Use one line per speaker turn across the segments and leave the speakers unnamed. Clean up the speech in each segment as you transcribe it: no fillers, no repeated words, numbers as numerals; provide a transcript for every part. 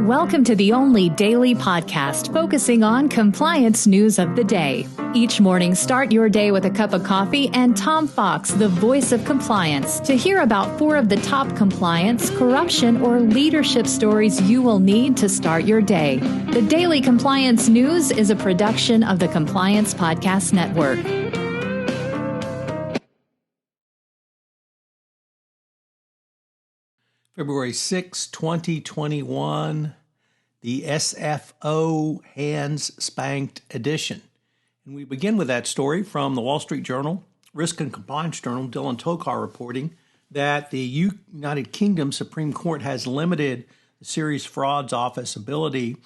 Welcome to the only daily podcast focusing on compliance news of the day. Each morning, start your day with a cup of coffee and Tom Fox, the voice of compliance, to hear about 4 of the top compliance, corruption, or leadership stories you will need to start your day. The Daily Compliance News is a production of the Compliance Podcast Network.
February 6, 2021, the SFO Hands Spanked edition. And we begin with that story from the Wall Street Journal, Risk and Compliance Journal, Dylan Tokar reporting that the United Kingdom Supreme Court has limited the Serious Frauds Office ability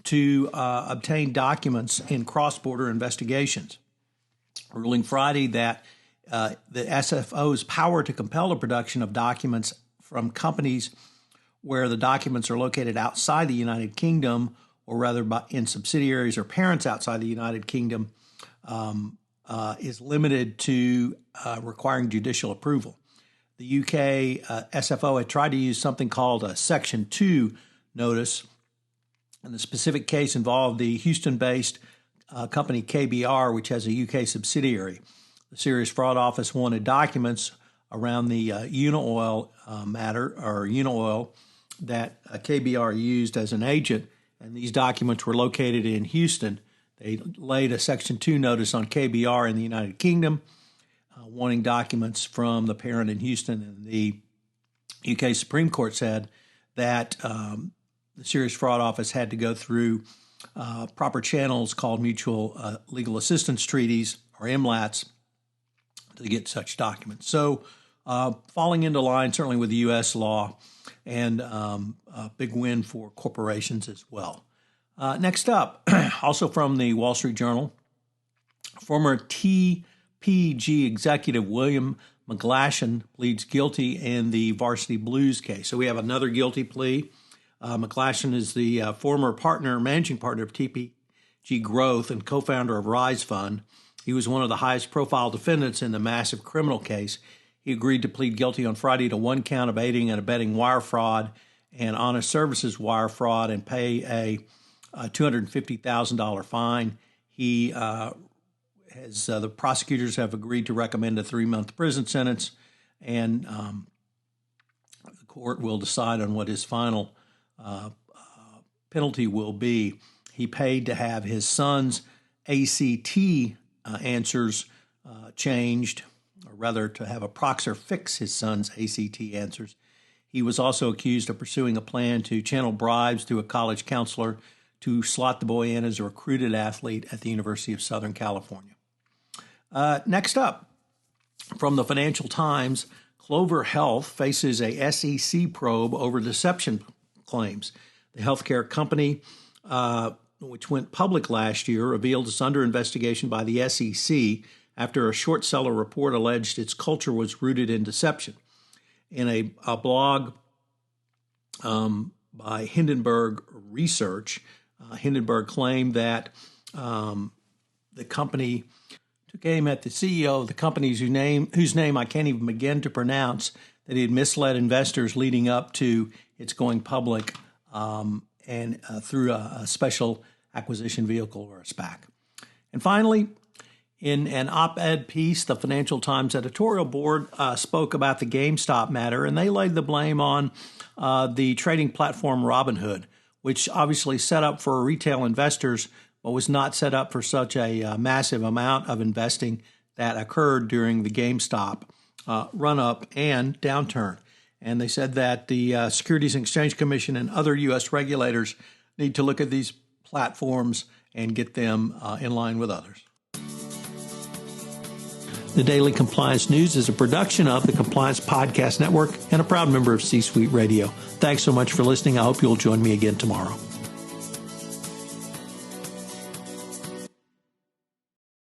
to obtain documents in cross-border investigations, ruling Friday that the SFO's power to compel the production of documents from companies where the documents are located outside the United Kingdom, or rather in subsidiaries or parents outside the United Kingdom, is limited to requiring judicial approval. The UK SFO had tried to use something called a Section 2 notice, and the specific case involved the Houston-based company KBR, which has a UK subsidiary. The Serious Fraud Office wanted documents around the Unaoil matter, or Unaoil, that KBR used as an agent, and these documents were located in Houston. They laid a Section 2 notice on KBR in the United Kingdom, wanting documents from the parent in Houston, and the UK Supreme Court said that the Serious Fraud Office had to go through proper channels called Mutual Legal Assistance Treaties, or MLATs, to get such documents. So falling into line certainly with the U.S. law, and a big win for corporations as well. Next up, also from the Wall Street Journal, former TPG executive William McGlashan pleads guilty in the Varsity Blues case. So we have another guilty plea. McGlashan is the former managing partner of TPG Growth and co-founder of Rise Fund. He was one of the highest profile defendants in the massive criminal case. He agreed to plead guilty on Friday to 1 count of aiding and abetting wire fraud and honest services wire fraud, and pay a $250,000 fine. He the prosecutors have agreed to recommend a 3-month prison sentence, and the court will decide on what his final penalty will be. He paid to have his son's ACT answers changed, or rather to have a proxer fix his son's ACT answers. He was also accused of pursuing a plan to channel bribes to a college counselor to slot the boy in as a recruited athlete at the University of Southern California. Next up, from the Financial Times, Clover Health faces a SEC probe over deception claims. The healthcare company, which went public last year, revealed it's under investigation by the SEC after a short seller report alleged its culture was rooted in deception. In a blog by Hindenburg Research, Hindenburg claimed that the company took aim at the CEO of the company whose name I can't even begin to pronounce, that he had misled investors leading up to its going public and through a special acquisition vehicle, or a SPAC. And finally, in an op-ed piece, the Financial Times editorial board spoke about the GameStop matter, and they laid the blame on the trading platform Robinhood, which obviously set up for retail investors, but was not set up for such a massive amount of investing that occurred during the GameStop run-up and downturn. And they said that the Securities and Exchange Commission and other U.S. regulators need to look at these platforms and get them in line with others. The Daily Compliance News is a production of the Compliance Podcast Network and a proud member of C-Suite Radio. Thanks so much for listening. I hope you'll join me again tomorrow.